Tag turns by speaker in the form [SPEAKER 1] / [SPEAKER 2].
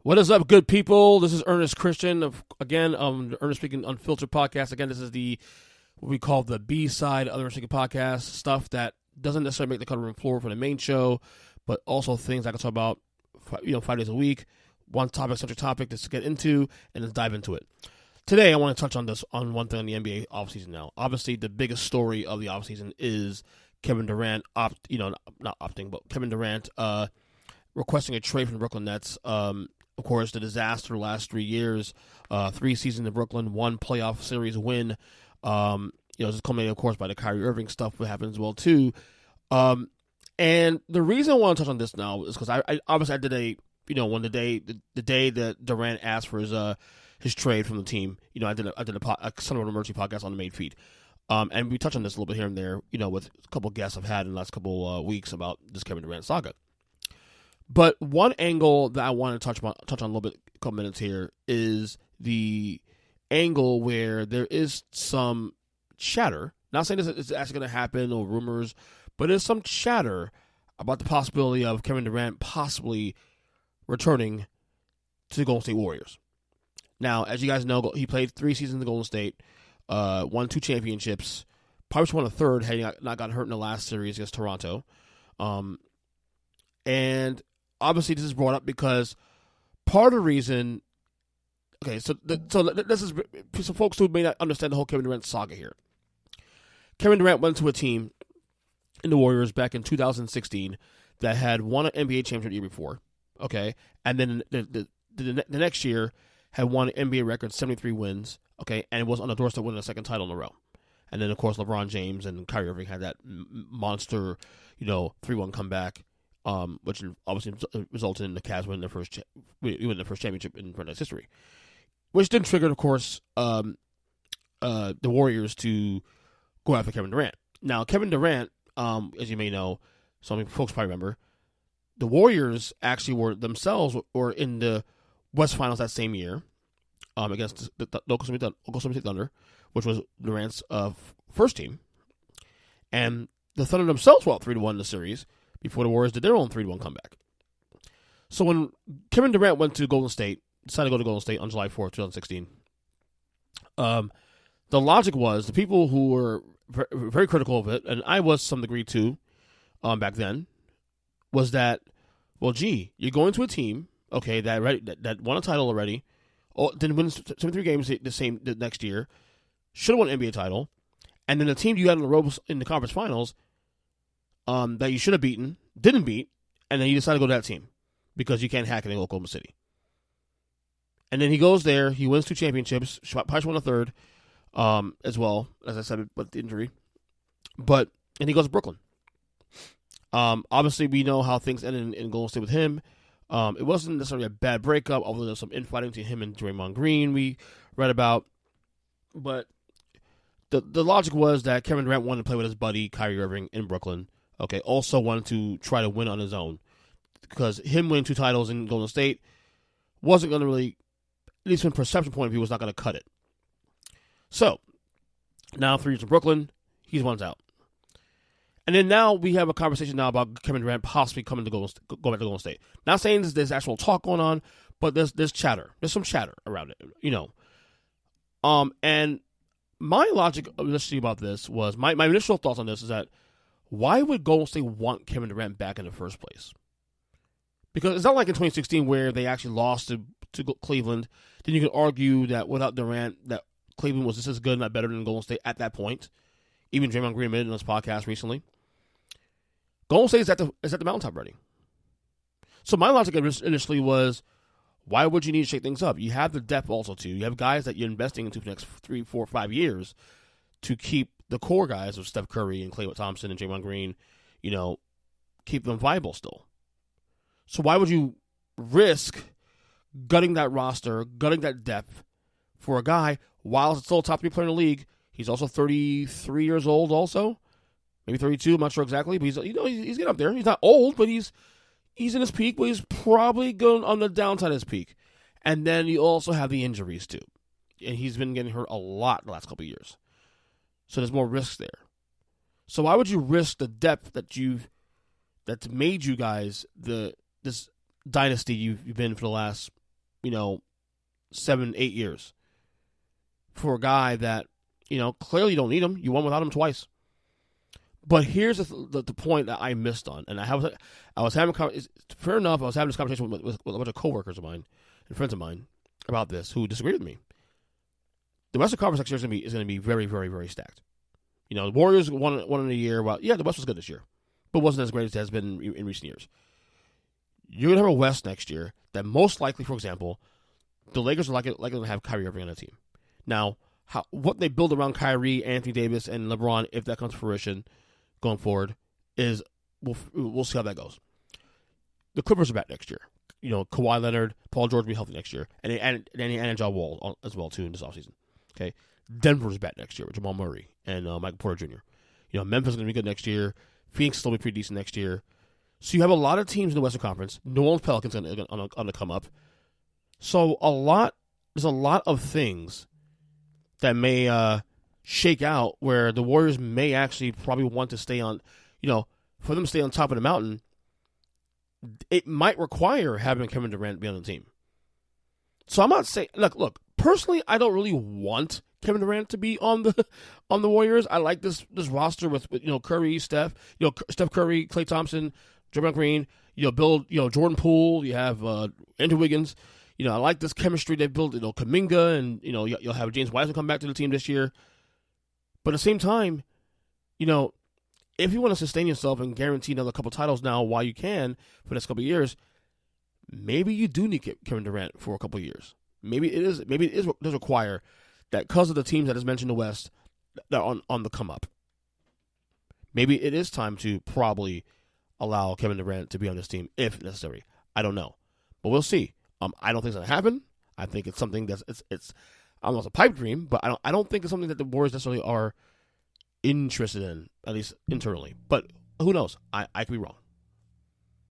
[SPEAKER 1] What is up, good people? This is Ernest Christian again. The Ernest Speaking Unfiltered podcast. Again, this is what we call the B side of the Ernest Speaking podcast, stuff that doesn't necessarily make the cutting room floor for the main show, but also things I can talk about, 5 days a week. One topic, subject topic, just to get into and let's dive into it. Today, I want to touch on one thing in the NBA offseason now. Obviously, the biggest story of the offseason is Kevin Durant Kevin Durant requesting a trade from the Brooklyn Nets. Of course, the disaster the last 3 years, 3 seasons in Brooklyn, 1 playoff series win. This is culminated, of course, by the Kyrie Irving stuff that happened as well, too. And the reason I want to touch on this now is because I obviously I did the day that Durant asked for his trade from the team. I did a Son of an Emergency podcast on the main feed. And we touched on this a little bit here and there, with a couple of guests I've had in the last couple weeks about this Kevin Durant saga. But one angle that I want to touch on a little bit, a couple minutes here, is the angle where there is some chatter. Not saying this is actually going to happen or rumors, but there's some chatter about the possibility of Kevin Durant possibly returning to the Golden State Warriors. Now, as you guys know, he played 3 seasons in the Golden State, won 2 championships, probably won a third had he not gotten hurt in the last series against Toronto. And obviously, this is brought up because part of the reason. Okay, so this is for folks who may not understand the whole Kevin Durant saga here. Kevin Durant went to a team in the Warriors back in 2016 that had won an NBA championship the year before. Okay, and then the next year had won an NBA record 73 wins. Okay, and was on the doorstep winning a second title in a row. And then of course LeBron James and Kyrie Irving had that monster, 3-1 comeback. Which obviously resulted in the Cavs winning the first championship in franchise history, which then triggered, of course, the Warriors to go after Kevin Durant. Now, Kevin Durant, as you may know, some folks probably remember, the Warriors actually were in the West Finals that same year against the Oklahoma City Thunder, which was Durant's first team, and the Thunder themselves were up 3-1 in the series before the Warriors did their own 3-1 comeback. So when Kevin Durant decided to go to Golden State on July 4th, 2016, the logic was the people who were very critical of it, and I was to some degree too back then, was that, you're going to a team, okay, that won a title already, didn't win 73 games the next year, should have won an NBA title, and then the team you had on the road in the conference finals that you should have didn't beat, and then you decide to go to that team because you can't hack it in Oklahoma City. And then he goes there, he wins 2 championships, probably won a third as well, as I said, with the injury. And he goes to Brooklyn. Obviously, we know how things ended in Golden State with him. It wasn't necessarily a bad breakup, although there's some infighting between him and Draymond Green we read about. But the logic was that Kevin Durant wanted to play with his buddy Kyrie Irving in Brooklyn. Okay, also wanted to try to win on his own because him winning 2 titles in Golden State wasn't going to really, at least from a perception point of view, was not going to cut it. So, now 3 years in Brooklyn, he's one's out. And then now we have a conversation now about Kevin Durant possibly going back to Golden State. Not saying there's actual talk going on, but there's chatter. There's some chatter around it, And my logic initially about this was, my initial thoughts on this is that, why would Golden State want Kevin Durant back in the first place? Because it's not like in 2016 where they actually lost to Cleveland. Then you could argue that without Durant, that Cleveland was just as good, not better than Golden State at that point. Even Draymond Green admitted in his podcast recently. Golden State is at the mountaintop already. So my logic initially was, why would you need to shake things up? You have the depth also too. You have guys that you're investing into for the next 3, 4, 5 years to keep the core guys of Steph Curry and Klay Thompson and Draymond Green, keep them viable still. So why would you risk gutting that roster, gutting that depth for a guy while he's still a top 3 player in the league? He's also 33 years old also. Maybe 32, I'm not sure exactly, but he's getting up there. He's not old, but he's in his peak, but he's probably going on the downside of his peak. And then you also have the injuries too. And he's been getting hurt a lot the last couple of years. So there's more risks there. So why would you risk the depth that's made you guys this dynasty you've been for the last 7, 8 years for a guy that, clearly you don't need him. You won without him twice. But here's the point that I missed on, and I was having fair enough. I was having this conversation with a bunch of coworkers of mine and friends of mine about this who disagreed with me. The Western Conference next year is going to be very, very, very stacked. The Warriors won in a year. Well, yeah, the West was good this year, but wasn't as great as it has been in recent years. You're going to have a West next year that most likely, for example, the Lakers are likely to have Kyrie Irving on the team. Now, what they build around Kyrie, Anthony Davis, and LeBron, if that comes to fruition going forward, is we'll see how that goes. The Clippers are back next year. Kawhi Leonard, Paul George will be healthy next year, and John Wall as well too in this offseason. Okay, Denver's back next year with Jamal Murray and Michael Porter Jr. Memphis is going to be good next year. Phoenix will be pretty decent next year. So you have a lot of teams in the Western Conference. New Orleans Pelicans on the come up. So there's a lot of things that may shake out where the Warriors may actually probably want to stay on, for them to stay on top of the mountain. It might require having Kevin Durant be on the team. So I'm not saying, look. Personally, I don't really want Kevin Durant to be on the Warriors. I like this roster with Curry, Steph Curry, Klay Thompson, Draymond Green. Build Jordan Poole. You have Andrew Wiggins. I like this chemistry they've built. Kuminga, and you'll have James Wiseman come back to the team this year. But at the same time, if you want to sustain yourself and guarantee another couple titles now while you can for the next couple of years, maybe you do need Kevin Durant for a couple of years. Maybe it does require that because of the teams that is mentioned in the West that are on the come up. Maybe it is time to probably allow Kevin Durant to be on this team if necessary. I don't know, but we'll see. I don't think it's gonna happen. I think it's something that's it's almost a pipe dream, but I don't think it's something that the Warriors necessarily are interested in, at least internally. But who knows? I could be wrong.